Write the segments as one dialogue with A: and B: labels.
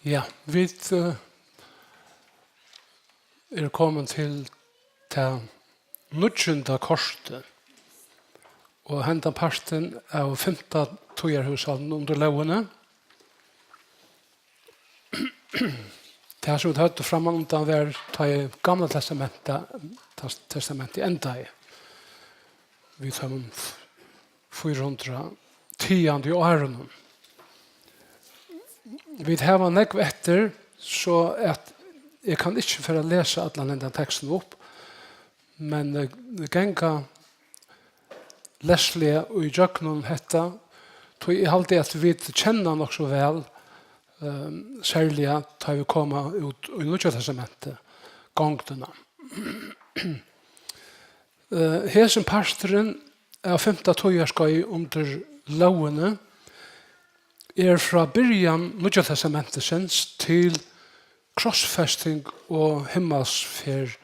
A: Ja, vi kommet til det nødgjende korset, og hentet parten av 15 tøyerhusene under lovene. Det som vi hørte frem undan var ta i gamle testamentet enda i. Vi tar 410 årene. Vi har nekv etter, så at jeg kan ikke for å lese alle den teksten opp, men genga leslige og i jøknen hette, tog jeg alltid at vi kjenner nok så vel, særlig at vi kommer ut i Nye testamentet, gangene. Hesen pastoren av 15 tøyerskøy under lovene, fra byrjan Nye testamentets til krossfesting og himmelsfer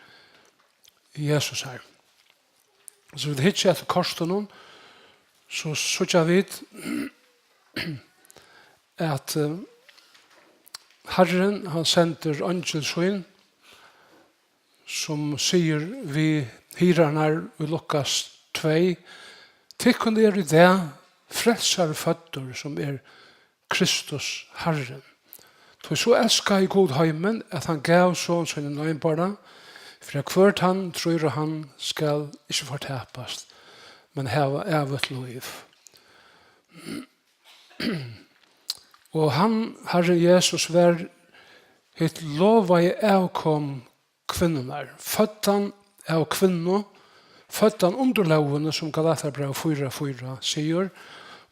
A: Jesus her. Så vi hittar etter korsen, så sørger vi at Herren han sender angelsøyn som sier vi hirarna i Lukas 2 «Tikkun i det frelsare føtter som Kristus Herren». Så så elskar i god heimen at han gav sånn sin nøgnbara, for hvert han tror han skal ikke fortapast, men hava evet liv. Og han, Herren Jesus, var hitt lova i avkom kvinnorna. Føddan av kvinno, føddan under lovene som Galaterbrev 4:4 sier,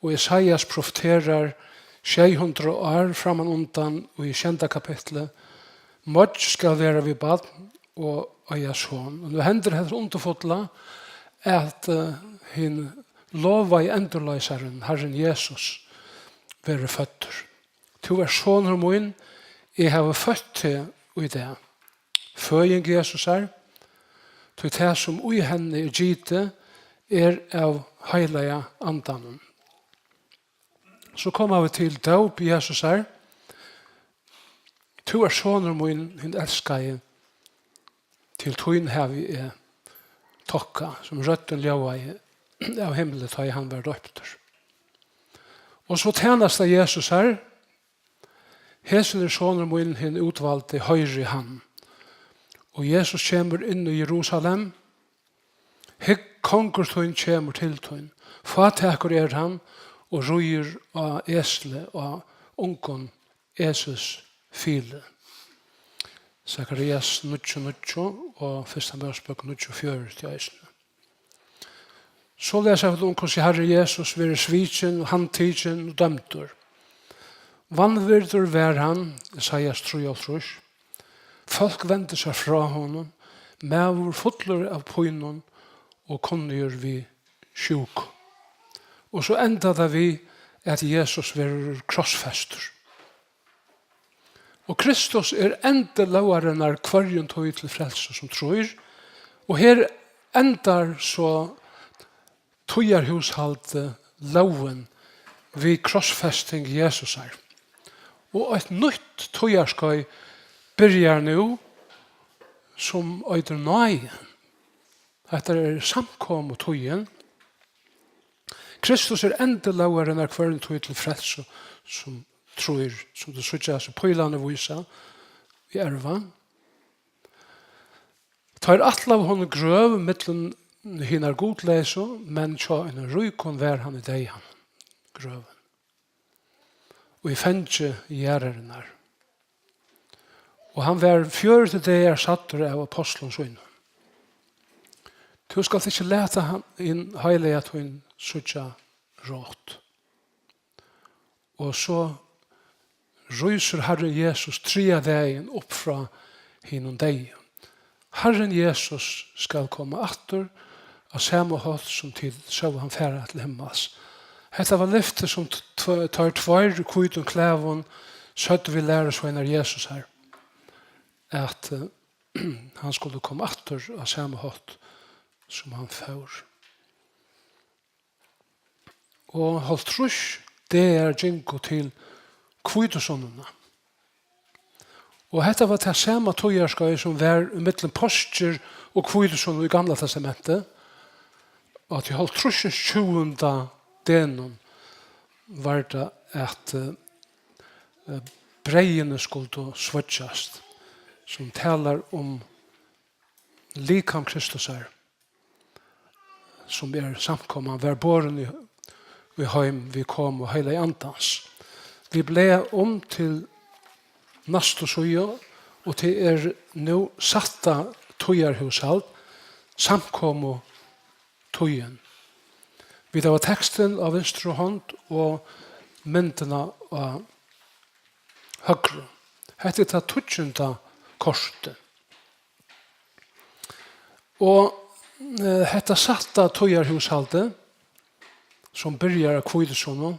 A: og Isaias profeterar 600 år framan undan og i 10. kapitlet Møtt skal være vid bad og øya sånn. Og nå hender det underfotla at hin lova i endurløysaren, Herren Jesus, være føtter. To sånner min, jeg har født til i det. Føying Jesus til det som ui henne i gite av heilige andanen. Så kommer vi til døp Jesus her. To sånner min, hun elsker jeg, til tøyen her vi tokka, som røtten ljøva av himmelen da han var døpter. Og så tjeneste Jesus her, hesen sånner min, hun utvalgte høyre i han. Og Jesus kommer inn i Jerusalem, hekk konkurtøyen kommer til tøyen, fatekker han, og røyer av esle og ungen Jesus file. Zacharias 9:9 og 1. Mosebok 9:4 til eisene. Så leser vi om hvordan Herre Jesus vil sviken, handtidsen og dømter. Vannvirder var han, Isaias 3:3. Folk vendte seg fra honom, med fotler av pøynen og kunngjør vi sjuk. Og så enda det vi at Jesus var krossfester. Og Kristus enda lovaren kvarjen tog til frelse som tror. Og her endar så tøyerhushalde loven vi krossfesting Jesus her. Og et nytt tøyerskøy byrjar nu som øyder nøye. Dette samkom og tøyen. Kristus enda lovaren kvarjen tog til frelse som tror, som det sutja som pøylande visa i ervan. Tar atla av hon grøv mittlen hinnar godleso, men tja en rykon vær han i deian grøven. Og i fengje gjeraren her. Og han var 40 dager satter av apostlens vinn. Du skal ikke lete han inn heilig at hun sutja rått. Og så ryser Herren Jesus 3 dagen opp fra hinnom deg. Herren Jesus skal komme atter av samme hatt som tid så han færre til himmels. Hetta var lyftet som tar 2 kviten klæven, søtte vi lære så en Jesus her, at han skulle komme atter av samme hatt som han får. Og holdt trus, det jinko til kvitesonnene. Og dette var det samme tøyerskøy som var i middelen postjer og kvidersson i Gamla testamentet. Og at i holdt 20. delen var det at breiene skulle svøtjast, som taler om likam Kristus her, som samkommet, var båren i heim, vi kom og heile antans. Vi ble til nastu søya, og til nå satta tøyarhushald, samkommet tøyen. Vi var teksten av venstre hånd og myndene av høyre. Hette er det 20. korset. Og hetta satta tøyarhushaldet, som byrjar av kvidersånå,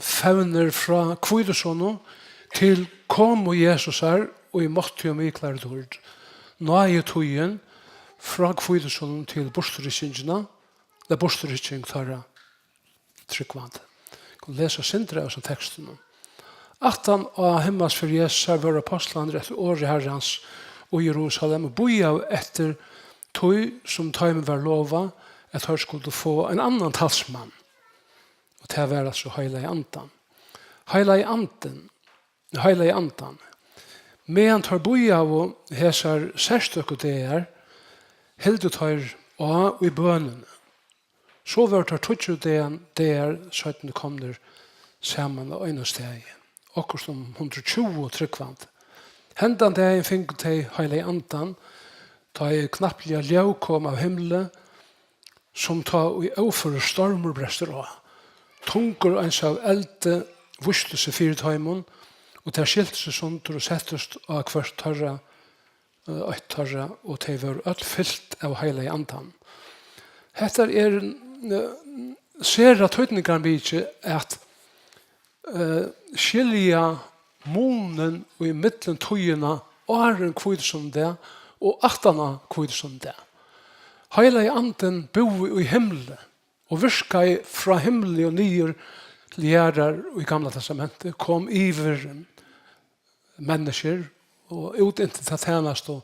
A: fevner fra kvidersånå til kom og Jesus her, og i måtte og miklar dord. Nå er tøyen fra kvidersånå til bostrykkingene, det er bostrykking tørre tryggvand. Jeg kan lese sindre av teksten. Attan av himmels for Jesus her var apostlene etter året herrens og Jerusalem, og boi av etter tøy som tøymen var lova, at han skulle få en annan talsmann. Og det var altså Heile Andan. Heile Andan. Medan tar boi av og hesar særstøk og det heldet tar og i bønene. Så var det 20 det 17 kommer sammen og øyne steg. Akkurat som 120 tryggvand. Hendan det fikk til Heile Andan, ta i knapplige ljau kom av himmelen, som ta i overfor stormer brester av. Tungur ens av elde vursle seg 4 tøymon, og det skilte seg sånt og settest av hvert tørre, og det var alt fyllt av Heile Andan. Hetta ser at høytningar mykje at skilja monen og i middelen tøyena åren kvidsom det og attana kvidsom det. Heile Anden bor i himmelen og virka fra himmelen og nyer lærer i Gamla testamentet kom iver mennesker og ut inntil til tjenest og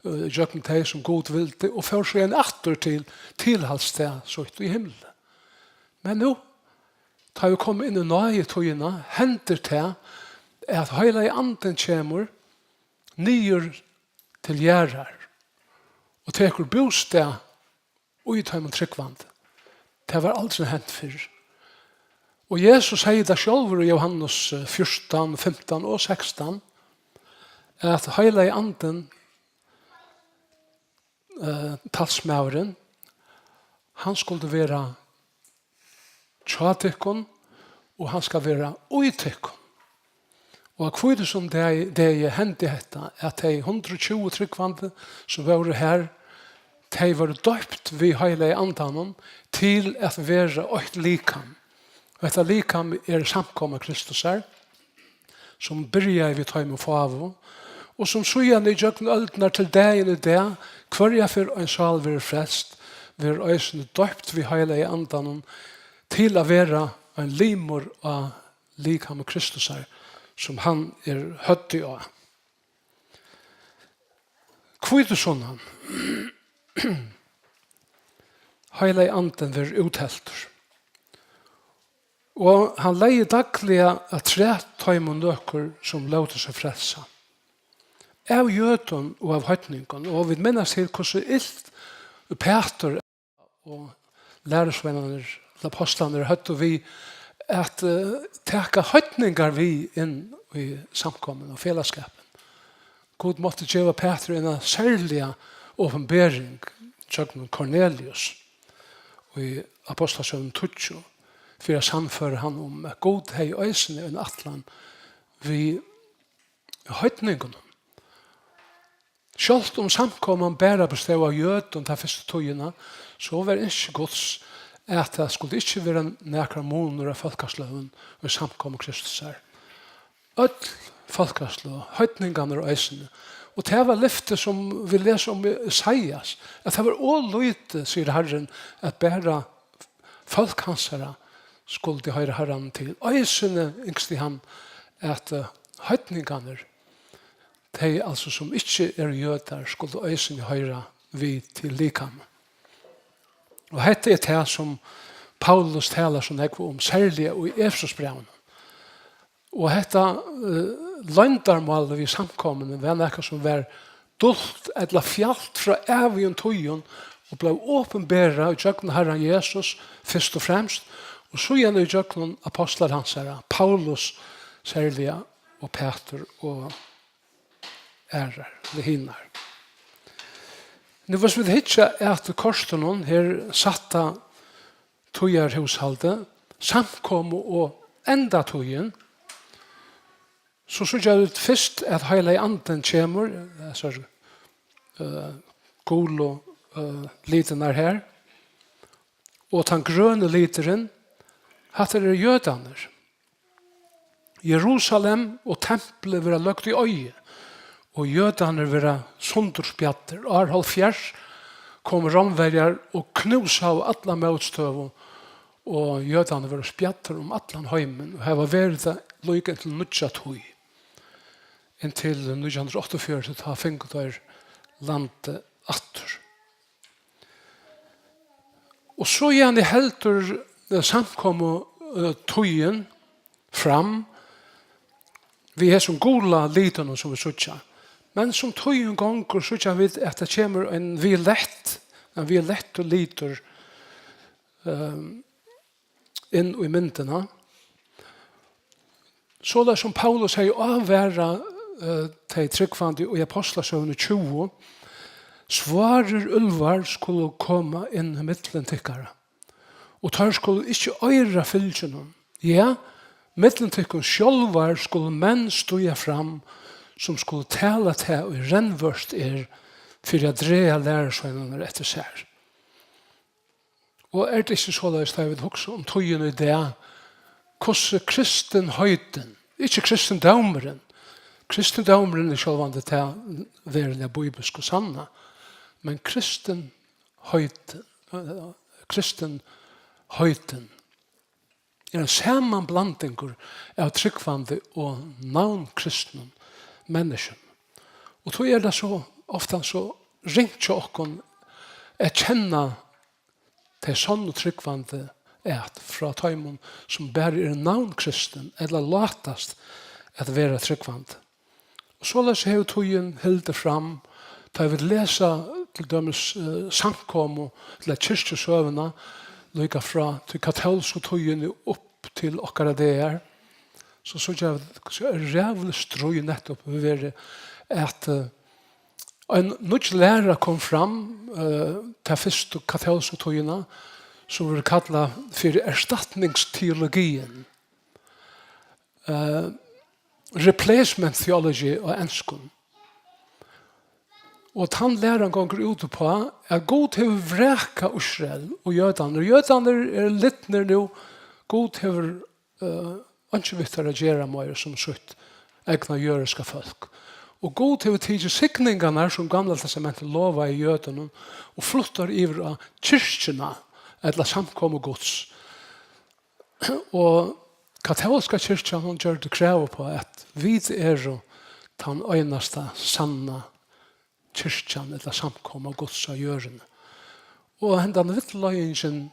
A: gjøkken teg som god vilte og fører seg en atter til tilhaldssted så ut i himmelen. Men nå tar vi kommet inn i nøye tøyene henter til at Heile Anden kommer nyer til gjerrar og teker bosted og i tøymen tryggvand. Det var aldri hent før. Og Jesus sier det selv i Johannes 14, 15 og 16 at Heile Anden talsmauren han skulle være tjatikkon og han skal være uitikkon. Og akkurat som det hendte dette at de 120 tryggvande som var her de var døpt ved Heile Andanen til at være et likam. Og dette likam samkommet Kristus her, som byrjar vi ta med favo, og som sujan i jøkken øldner til dagen i det, hver for en sal vil frelst, vil øysene døpt ved Heile Andanen til å være en limor av likam Kristus her, som han høtti av. Kviderssonen Heile Anden var uthelter. Og han leier daglig at 3 tøymon nøkker som låter seg frelsa. Av jøden og av høytningen. Og vi minnes til hvordan illt Peter og lærersvennerne, apostlene høtt og vi at teka høytninger vi inn i samkommen og fellesskapen. God måtte gjøre Peter en særlig åpenbering til Cornelius og i Apostlasjonen 20 for å samføre han om god hei øysene en atlan vi høytningen. Selv om samkommen bare bestod av jøden de første togene, så var det ikke gods at det skulle ikke være nærkere moner av folkesløven og samkommen Kristus her. Ødel folkesløv, høytningene og øysene. Og det var lyftet som vi leser om Isaias, at det var åløyte, sier Herren, at bare folkehansere skulle de høre Herren til. Øysene yngste han at høytningene de altså som ikke jøder skulle øyne høyre vi til likam. Og dette det som Paulus taler så nekve om, særlig i Efesosbrevene. Og dette løndarmålet vi samkommende var noe som var dult eller fjalt fra evig tøyen og ble åpenbæret i jøkken Herren Jesus først og fremst, og så igjen i jøkken apostler hans herre, Paulus særlig og Peter og ærer, det hinner. Nå hvis vi ikke etter korsten her satte tøyerhushaldet, samkom og enda tøyen, så gjør det først at hele anden kommer, altså gul og liten her, og den grønne literen, hatt jødene. Jerusalem og tempelet vil ha løgt i øye, og jødene vil ha sunderspjatter. Arhold fjers kom romverjer og knusa av alle motstøv, og jødene vil ha spjatter om alle heimen, og her var verdet løyken til nødja tøy. Inntil 1948 ta fengt der landet atter. Og så igjen i helter samkommet tøyen fram, vi som gola liten som vi sutja. Men som tøyen gonger sutja vi at det kommer en violett og liter inn i myndene. Så det som Paulus har avværa til tryggvandet og i Apostlasøvne 20, svarer ulvar skulle komme inn i middelen tykkere. Og tar skulle ikke øyre fylkene. Ja, middelen tykkere sjølvar skulle menn ståja fram som skulle tale til og rennvørst for å dreie lærersøgnene etter seg. Og det ikke så løst jeg vil huske om tøyen i det, hvordan kristen høyden, ikke kristen daumeren, kristendommen sjølvande til verden av bibelsk og sanna, men kristen høyden en sammanblandingur av tryggvande og navnkristne mennesker. Og då det så ofta så ringt til okkon kjenne til sånn og tryggvande fra tøymon som bare navnkristen eller latast at være tryggvande. Og så løs jeg tøyen hilde fram, da jeg vil lese til dømes samkom og til kyrkjesøvene, lykka fra til katolske tøyen opp til okkara det så jeg rævlig strøy nettopp ved være at en nødt lærer kom fram til første katolske tøyene, som vi kallet for erstatningsteologien. Replacement theology og enskon. Og han læreren ganger ut på at God til vreka Israel og jødene. Jødene litt nå, God til ikke vittere å gjøre mer som sutt egna jødiske folk. Og God til å tige sikningene som gamle testamentet lovet i jødene og flytter iver av kyrkjene eller samkommet gods. Og katolska kyrkja hon gjør det krev på at vi jo den øyneste sanna kyrkjan eller samkommet gods av jørene. Og hendan vittløyingen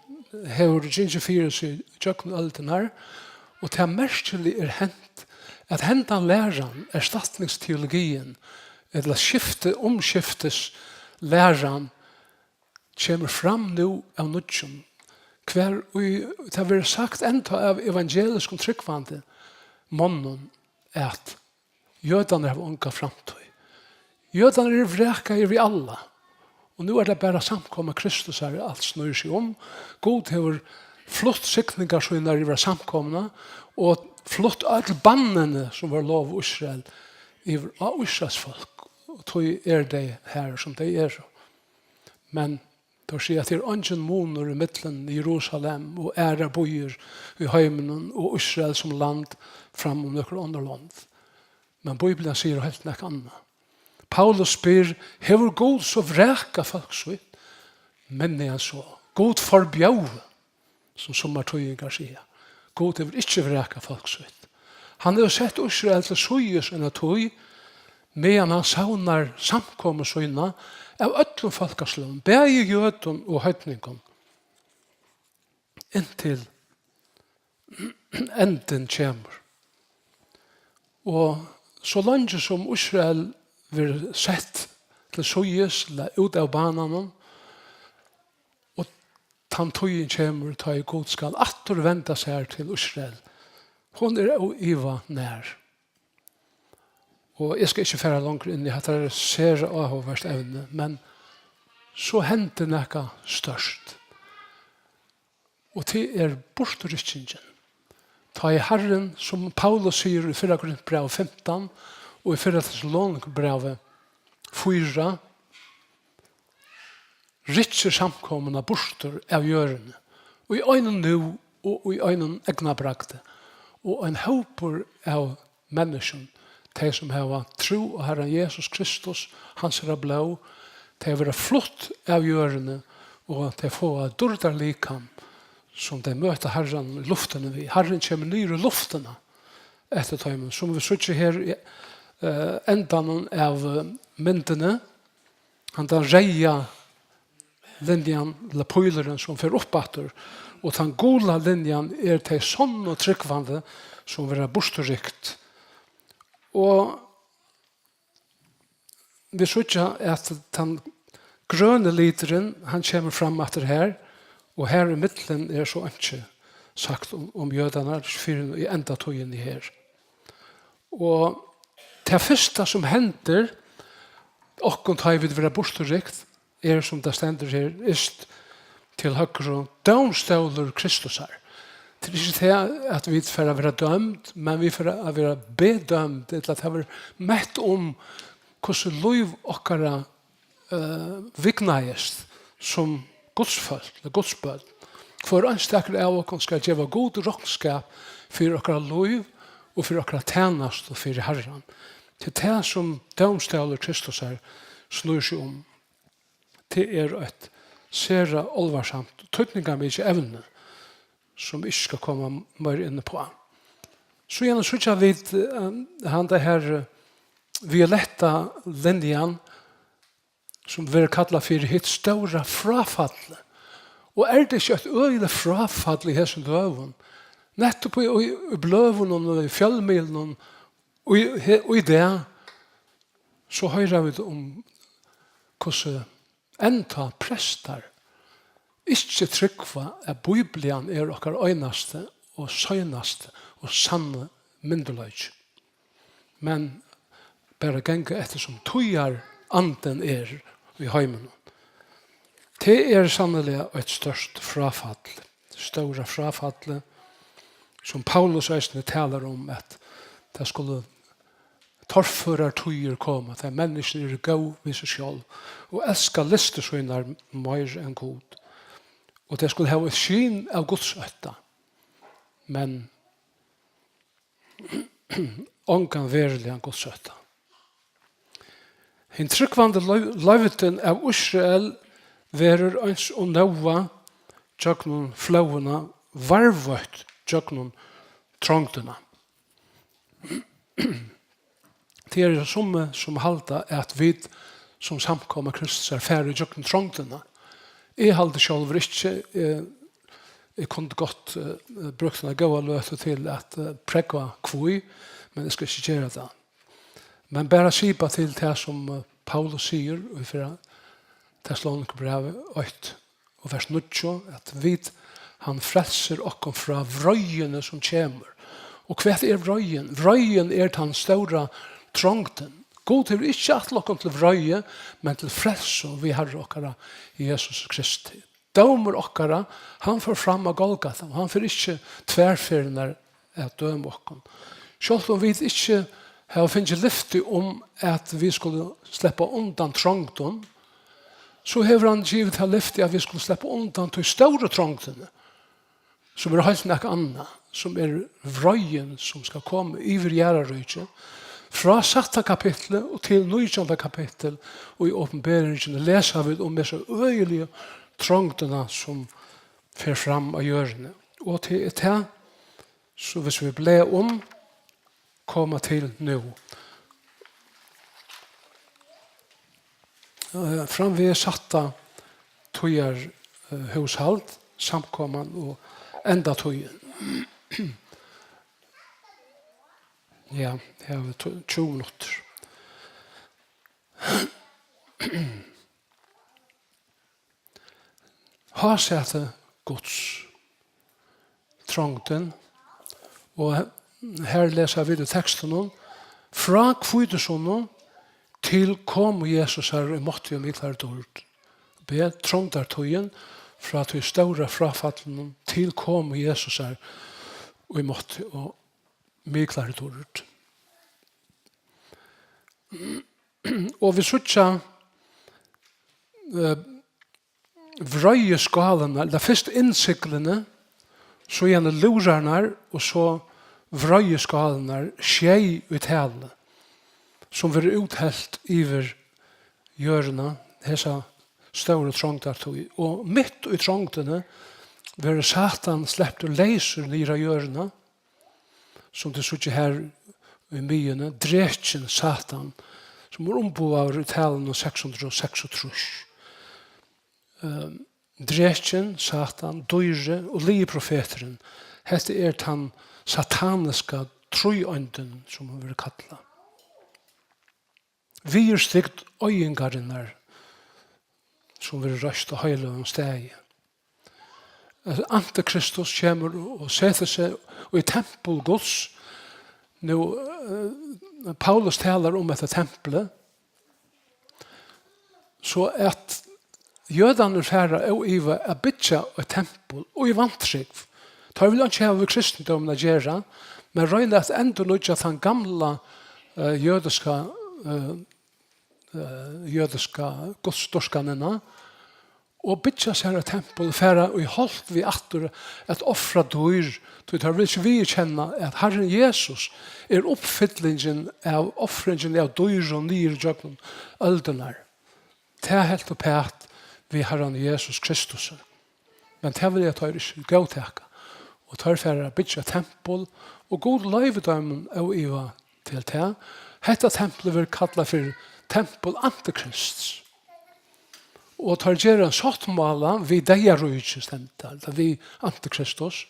A: har ginger fyrir seg tjøkken ölten her, og det merkelig hent at hendan læran, erstatningsteologien, eller omskiftes læran, kommer fram nå av nødgjum. Det har vært sagt enda av evangelisk og tryggvande mannen at jødene har unga framtøy. Jødene vreka vi alla. Og nå det bare samkommet Kristus her alt snur seg om. God har flott sikningar som er i samkomna og flott alle bannene som var lov i Israel av Israels folk. Og tog det her som det Men då sier at det ingen moner i middelen i Jerusalem og bojer i heimen og Israel som land fram om noen andre land. Men Bibelen sier helt nek annet. Paulus spyr, hever God så vreka folk så ut? Men det så. God forbjør, som sommertøyinger sier. God hever ikke vreka folk så ut. Han har sett Israel til søyes enn tøy, medan han savnar samkommer søgna av öllum folkaslån, bæði jødun og høytningon, inntil enden kjemur. Og så langt som Israel vil sett til søyes, ut av banan, og han tøyen kjemur, ta i god skal, atter venda seg til Israel. Hon og Iva nær. Og jeg skal ikke fære langt inn i at det ser avhåverst evne, men så hendte nekka størst. Og det bortrykkingen. Ta i Herren, som Paulus sier i 4 Korintbrev 15, og i 4 Thessalonikerbrev 4, rikker samkommende borster av gjørende, og i øynene nu, og i øynene egna brakte, og en håper av mennesken, de som har tro av Herren Jesus Kristus, hans er blå, de har vært flott av gjørende, og de får dårdar likam, som de møter Herren i luftene vi. Herren kommer nyr i luftene etter tøymen. Som vi sitter her i endan av myndene, han den reia linjen, eller pøyleren som fer oppatter, og den gola linjen til sånn og tryggvande som vil være bortrykt. Og vi sitter at den grønne literen, han kommer fram etter her, og her i midten så ikke sagt om jødene, i enda tøyen i her. Og det første som hender, og tar vi være bortrykt, som det stender her, til høyre og domstøler Kristus her. Det ikke det at vi får være dømt, men vi får være bedømt, til at det var mett om hvordan liv okkara vignægest som godsfolk, eller godsbød. For anstakker av oss skal gjøre god råkskap for okkara liv, og for okkara tjenest og for Herren. Til det som domstøler Kristus her snur seg om. Det et sere alvarsamt, tøytninga med ikke evne, som ikke skal komme mer inne på. Så gjerne så ikke vidt han det her violetta linjen, som vi kallar for hitt stora frafallet. Og det ikke et øyelig frafall i hessen døven? Nettopp i bløven og i fjellmilen og i det, så hører vi om hvordan enda prester ikke tryggva at Bibelen okkar øynaste og søgnaste og sanne myndeløg. Men bare genge etter som tøyer anden i heimen. Det sannelig et størst frafall, store frafall, som Paulus eisne taler om at det skulle torrfører tøyer komme, at mennesker gå ved seg selv, og elsker listesøgner mer enn god. Og det skulle ha et skyn av godsøtta, men ångan verilig av godsøtta. En tryggvande løyveten av Israel verer ens og nøva tjøknen flauene varvøtt tjøknen trangtene. Det som halda at vi som samkommer Kristus færre tjøknen trangtene. Jeg halde selv ikke, jeg kunne godt brukt en gode løte til at prekva kvui, men jeg skal ikke gjøre det. Men bare sipa til det som Paulus sier i 4 Thessalonikerbrevet 8 og vers 9, at han frelser okkom fra vrøyene som kommer. Og hva vrøyen? Vrøyen den store trangten. God er ikke at okkom til vrøye, men til frelse vi har okkara i Jesus Kristi. Dømer okkara, han får fram av Golgata, og han får ikke tverrfyrende at døme okkom. Selv om vi ikke har finnet lyftig om at vi skulle slippe undan trangten, så har han givet her lyftig at vi skulle slippe undan til store trangtene, som helt noe annet, som vrøyen som skal komme iver gjerarøyke, fra satta kapitlet og til 19. kapittel, og i åpenberingen leser vi om disse øyelige trangtene som fer fram av hjørne. Og til det, så hvis vi ble om, komma til nu. framvid satta tojar hushåll, samkomman och enda tojen. Ja, jag har 20 minuter. Ha säte Guds trångten och här läser vi det texten om fra kvidesonen till kom Jesus här i måtte och miklar dårt. Be trångdartojen fra till stora frafallen till kom Jesus här och i måtte och miklar dårt. Och vi suttja vrøye skalene, eller først innsiklene, så gjerne lurerne, og så vrøye skalene, skjei ut hele, som vil uthelt iver hjørene, hese store trångtartog. Og midt i trångtene, vil Satan släppt og leiser nere hjørene, som det sier her i myene, drekjen Satan, som omboer ut hele 636. Drekjen, Satan, døyre og ligeprofeteren. Hette den sataniska trojånden som han vil kalla. Vi stygt øyengarinnar som vil røste høyla om steg. Antikristus kommer og setter seg i tempel Guds. Nå, Paulus taler om dette tempelet. Så at jødene færre og iva er bytja et tempel og i vantrygg. Det vil ikke ha kristendommen å gjøre, men røyne at enda nødja den gamla jødiska godsdorskanene og bytja seg et tempel færre og i holdt vi atter et offra dyr. Det vil ikke vi kjenne at Herren Jesus er oppfyllingen av offringen av dyr og nyr jøkken øldener. Det er helt oppæt vi Herren Jesus Kristus. Men det vil jeg ta ikke gåteka. Og tar for å bygge tempel og god løyvedømmen av Iva til det. Dette tempelet vil kalla for tempel Antikrist. Og tar gjøre en sattmåla vi deir rujtje stemte, vi Antikristus.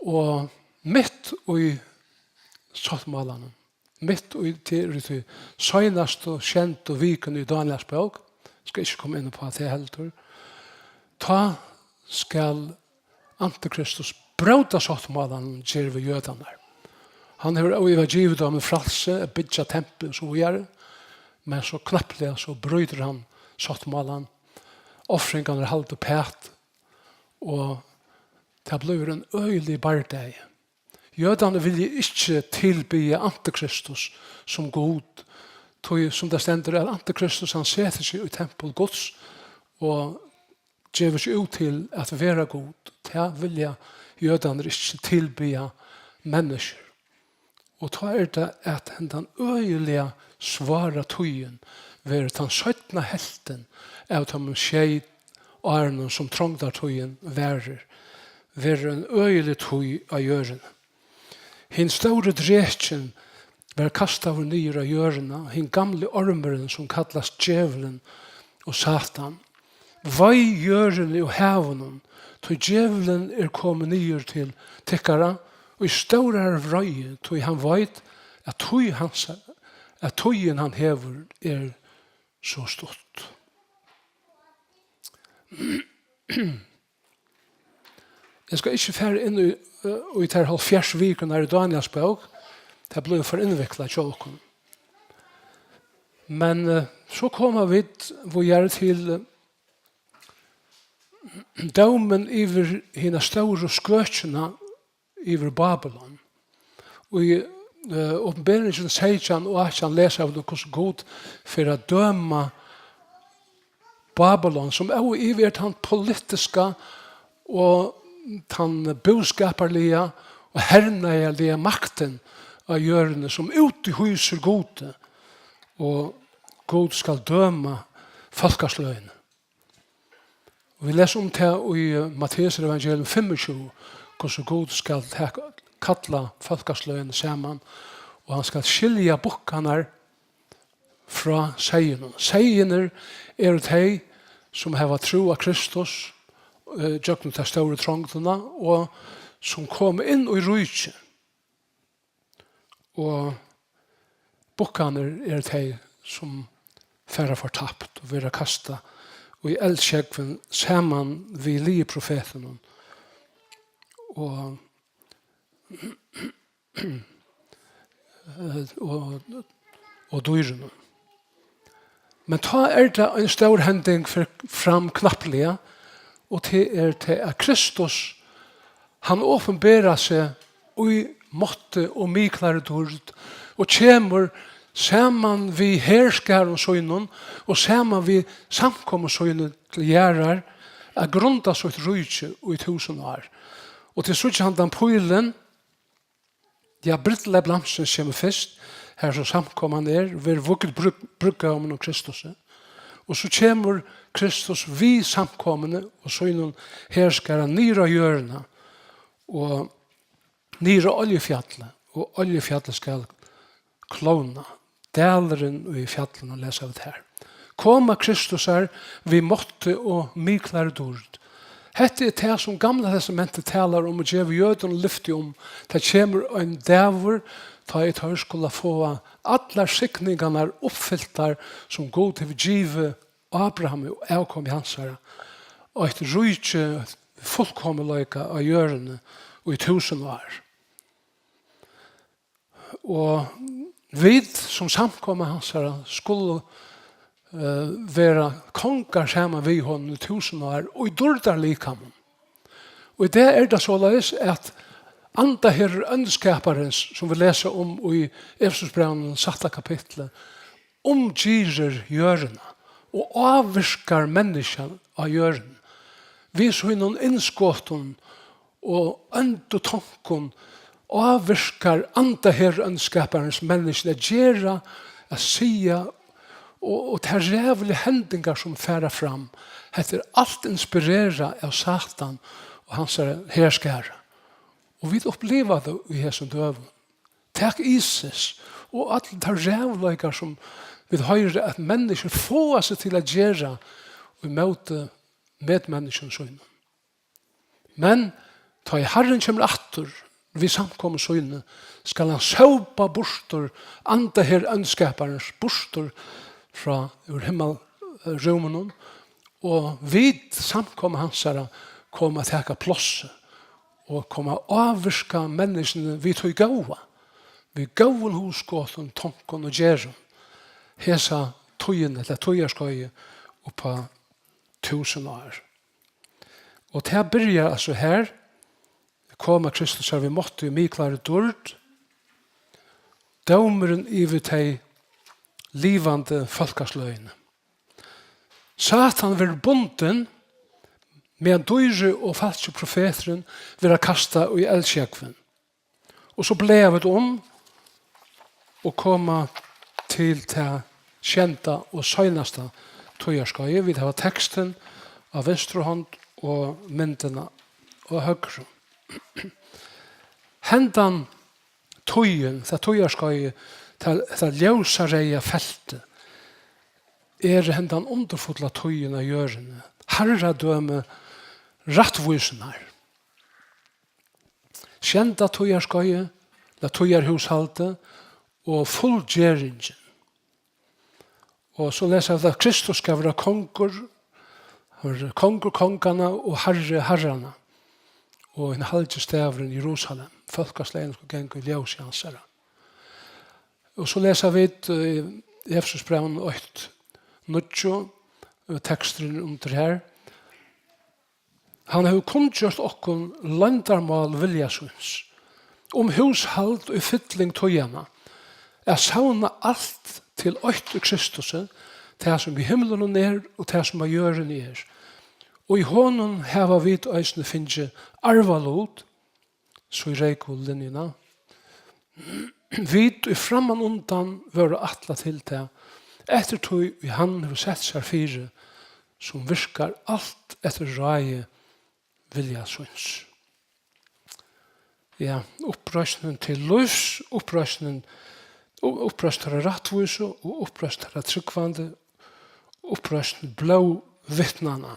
A: Og midt i sattmålene, midt i til søgnast og kjent og viken i Daniels bok, skal ikke komme inn på at det heller. Ta skal Antikristus brauta sattmålen gjør vi jødene. Han har også givet dem en fralse, bygget tempel som vi gjør, men så knapplig så bryter han sattmålen. Offringene er halvt og pæt, og det blir en øyelig bardeg. Jødene vil ikke tilby Antikristus som god, som det stender at Antikristus han setter seg i tempel Guds og gjør seg ut til at være god. Det vil jødene ikke tilby mennesker. Og da det at den øyelige svara tøyen ved den 17. helten av de skjei årene som trångtar tøyen værer en øyelig tøy av gjørene. Hin store drekjen var kastet over nye av gjørene, hin gamle ormeren som kallas djevelen og Satan. Vai gjørene og hevenen, til djevelen er kommet nye til tikkara, og i store vrøye, til han vet at tøyen han hever er så stort. Jeg skal ikke fære inn i ter halvfjerds viken her i Daniels bok. Det ble for innviklet tjåken. Men så kommer vi til domen iver hina store skøtjene iver Babylon. Og i åpenberingen 16 og 18 leser vi hvordan god for å døme Babylon, som er iver den politiske og den boskaperlige og hernelige makten av gjørende som ut i huser gode, og god skal døme folkesløyene. Vi leser om det i Matteus evangelium 25, hvordan god skal kalla folkesløyene sammen, og han skal skilja bukkene fra seien. Seien de som har tro av Kristus, gjøkken til store trangtene, og som kom inn i rujtje. Og bukkene de som færre fortapt og være kastet og i eldskjegven sammen vi lige profeten og dyrene. Men ta det en stor hending fram knapplige, og til til at Kristus, han åpenberer seg i måtte og miklare dord, og kommer saman vi herskar og søgnen, og saman vi samkommer søgnen til gjerrar, er grunda så et rujtje og i 1000 år. Og til slutt han den pøylen, ja, brittle blamsen kommer først, her så samkommer vi er vugget brugga om Kristus. Og så kommer Kristus vi samkommende, og søgnen herskar nyra hjørna, og nyra oljefjallet, og oljefjallet skal klona. Dæleren i fjallen og lesa av det her. Koma Kristus vi måtte og miklare dord. Hette det som gamla testamentet talar om og gjev jøden lyfti om. Det kommer en dæver ta et her skulle få alle sikningarna oppfylltar som god til givet Abraham og avkom i hans her. Og et rujtje fullkommeløyka av hjørene og i 1000 år. Og vi som samkommer hans her skulle være konger sammen vi hånden i 1000 år og i dårdar likamen. Og det det såleis at anda her ønskaparens som vi leser om i Efesusbrevnen 7. kapitlet omgirer hjørene og avvirkar menneskene av hjørene. Vi så i noen innskåten og ønd og tanken avvirkar anda her ønskaparens menneskene gjøre, å sia og det rævlige hendingar som færer fram. Heter alt inspirera av Satan og hans herskare. Og vi opplever det i hesson døven. Takk Isis og alle de rævleikar som vi høyre at mennesker får seg til å gjøre og møte medmenneskene søgnen. Men ta i Herren kommer atter vi samkommer søgnen skal han søpa bostor anda her ønskaparens bostor fra ur himmelrummen og vi samkommer hans her kommer til å ta plåse og kommer avvirka menneskene vi tog gaua. Vi gauen hosgåten, tonken og gjerren. Hesa tøyene, eller tøyerskøye oppa 1000 år. Og til å begynne altså her, kommer Kristus her vi måtte i miklare dord, domeren iver til livande folkasløyene. Satan vil bunden med en dyre og falske profeteren vil kasta i eldskjekven. Og så ble det om å komme til det kjenta og søgneste tøyerskøye. Vi har teksten av venstre hånd og myndene og høyre. Hendan tøyen, det tøyerskøye, det ljøsareie feltet, hendan underfulla tøyen av gjørende. Herredøme rattvysen her. Kjenta tøyerskøye, la tøyerhushalte og fullgjeringen. Og så leser jeg at Kristus skal være konger kongene og herrene. Og en halvdje stavren i Jerusalem. Folkesleien skal gjenge i ljøs i hans herre. Og så leser vi i Efesusbrevnen 8, teksten under her. Han har kunngjort okkon landarmal viljasunds. Hushald og fytling tøyana. Jeg savna alt til 8 Kristus, det som i himmelen er og det som i jøren er. Og i hånden heva vi til øysene finne arvalot, så i reikvolinjena. Vi i framman undan var atla til det, etter tog vi han har sett seg fire, som virkar alt etter røye vilja syns. Ja, opprøsningen til løs, opprøsningen upprøstare rattvise og upprøstare tryggvande, upprøstare blå vittnarna.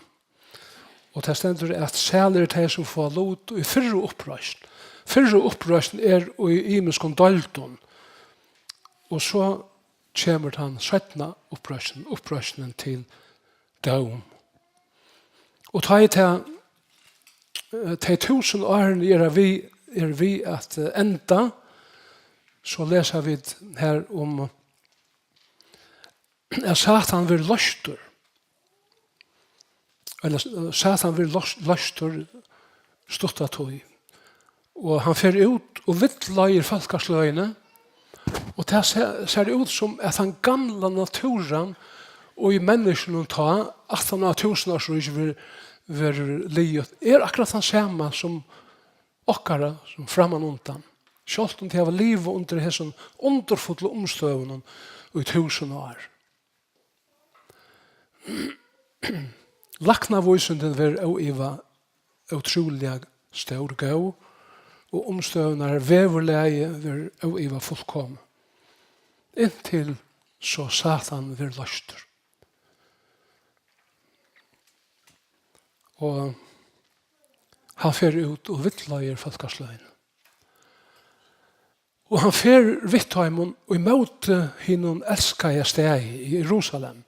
A: Og det stender at sæler det som får lot i fyrre upprøst. Fyrre upprøst i imenskon dalton. Og så kommer han 17. upprøsten til døm. Og ta i til 1000 årene er vi at enda, så leser vi her om at Satan vil løster. Eller Satan vil løster stuttet tog. Og han fer ut og vittlager folkesløyene, og det ser ut som at han gamla naturen og i menneskene ta, at han har tusenårsrys vil livet, akkurat han samme som okkara, som framan undan. Sjalt om det var livet under hesson underfulle omstøvene i 1000 år. Laknavøysunden vil også utrolig stor gau, og omstøvene veverleie vil også fullkom. Inntil så Satan vil løster. Og han fer ut og vittlager folkesløyene. Og han fer vittheimen og imot hinnom elskede steg i Jerusalem.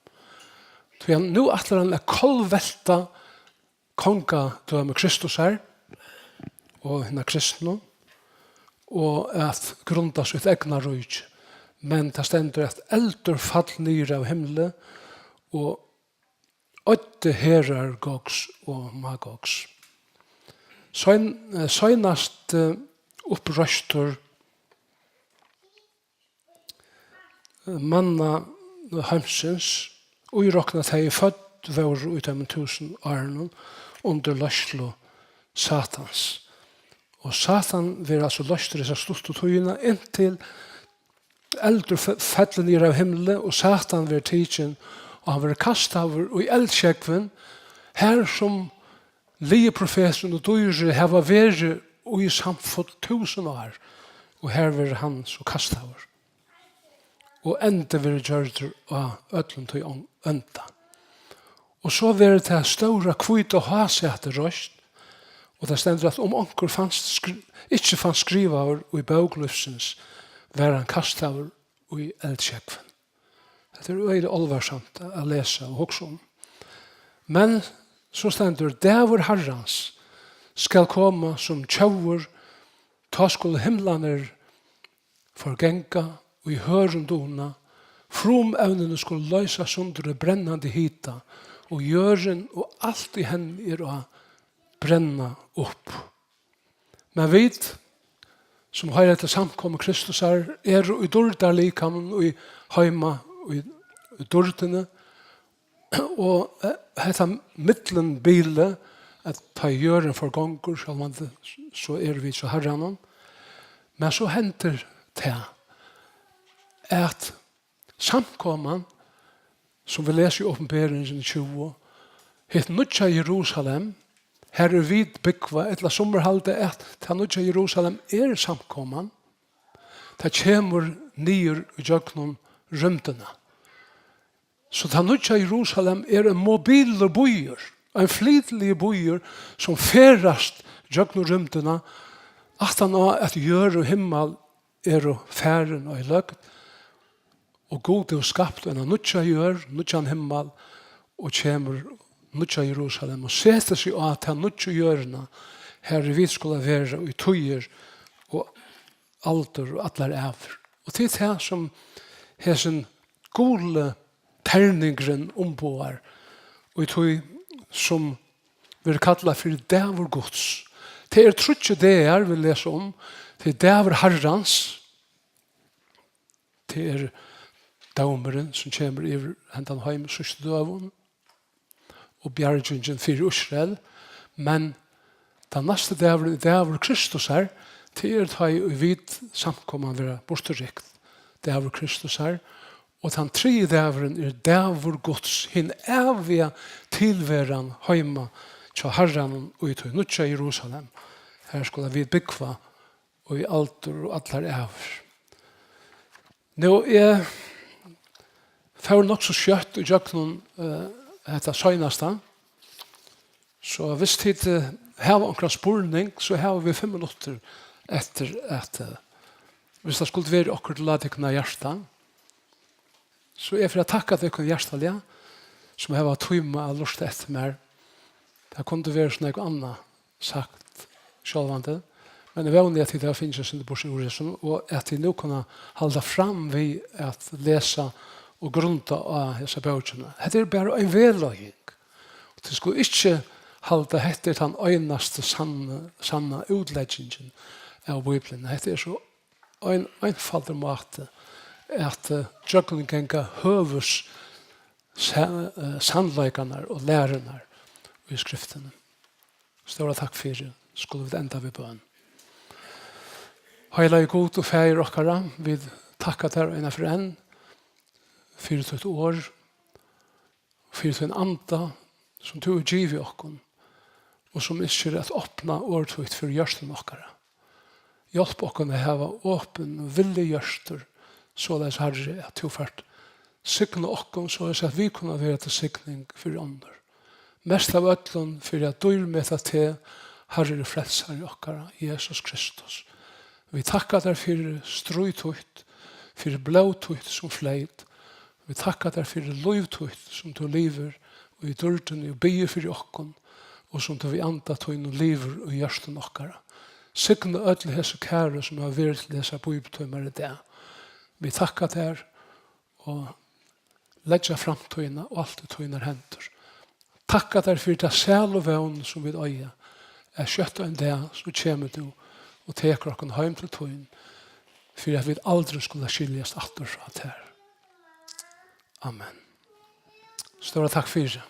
A: Så han nå atler han kolvelta konga døme Kristus her, og henne kristne, og at grunda sitt egna rujt. Men det stender at eldur fall nere av himmelen, og 8 herar Gogs og Magogs. Søgnast upprøstur manna heimsins, og i råkna teg født vår ut av 1000 årene under løslo Satans. Og Satan vil altså løstre seg stort og tøyene inntil eldur fettler nere av himmelen, og Satan vil tidsen, og han vil kastet over i eldskjekven, her som lieprofeten og dyrer har vært i samfunnet 1000 år, og her vil han så kastet over. Og enda vil gjøre av ødelen til enda. Og så vil det større kvitt og hasete røst, og det stender at om onker ikke fanns skriva over i bøglufsens, var han kastet over i eldskjekven. Det veldig alvarsamt å lese og huske om. Men så stender det hvor Herrens skal komme som tjauer, ta skulle himlaner forgenga og i høren dona, from evnene skulle løses under det brennende hita, og gjøren og alt i henne er å brenna opp. Men vi som har etter samkommet Kristus er i dårdar likamen og i heima og i dårdene, og hetta mittlen bile at ta gjøren for gonger, så er vi så herranen. Men så henter det at samkomman, som vi leser i åpenberingen 20, het Nudja Jerusalem, her er vid bygva, etla sommerhalde at ta Nudja Jerusalem er samkomman, det kommer nyer i jøknen rymdene. Så ta Nudja Jerusalem er en mobile bøyer, en flytelig bøyer som ferast jøknen rymdene, at han har et gjør og himmel er og færen og i løgn, og god er skapt en nudja gjør, nudja himmel, og kommer nudja Jerusalem, og setter seg at han nudja gjørene, her vi skulle være i tøyer, og alder og atler æver. Og det er det som har sin gode terningren ombåer, og i tøy som vi kallar for dæver gods. Det er trutje det vi leser om, det er dæver herrans, det er daumeren som kommer i hentan heim sørste døven, og bjergingen for Israel, men den neste dæveren er dæver Kristus her, det er det i vidt samkomman være borterikt, dæver Kristus her, og den tredje dæveren er dæver Guds, hin evige tilværen heima til Herren og i tog Nudja Jerusalem. Her skulle vi bygva og i alter og atler æver. Nå er får nok så kjøtt og gjøkken etter søgneste. Så hvis tid har noen spurning, så har vi 5 minutter etter at hvis det skulle være akkurat la det kunne hjertet, så er for å takke det kunne hjertelige, som har vært tøyme og lyst etter mer. Det kunne være sånn noe annet sagt selvvandet. Men det er vanlig at det finnes sin bortsett og at de nå kunne holde fram ved at lese og grunta av disse bøkene. Det er bare en vedløying. Det skulle ikke holde etter den øyneste sanne utleggingen av Bibelen. Det er så en einfalder måte at jøkken ganger høves sannleikene og lærerne i skriftene. Stora takk for det. Skulle vi enda ved bøn. Heilige god og feir okkara, vi takkar der ena for en, for et år, for en anda som du giv i okkon, og som ikke er et åpna årtøyt for hjørsten okkara. Hjelp okkon å hava åpen og villig hjørster, så det er herre at du fært sykne okkon, så det er at vi kunne være til sykning for andre. Mest av ødlån for at du med at til herre frelser i okkara, Jesus Kristus. Vi takkar der for strøytøyt, for blåtøyt som fleit. Vi takkar der for løytøyt som du lever og i dørten og bier for okkon, og som du vi anta tøyn og lever og gjørsten okkara. Sykne ødle hese kære som har vært til disse bøybetøymere det. Vi takkar der og legger fram tøyna og alt det tøyner henter. Takkar der for det sæl og vevn som vi øye. Er kjøtt en dag så kommer du og teker okken heim til tøyen for at vi aldri skulle skiljes atter fra det her. Amen. Stora takk for det.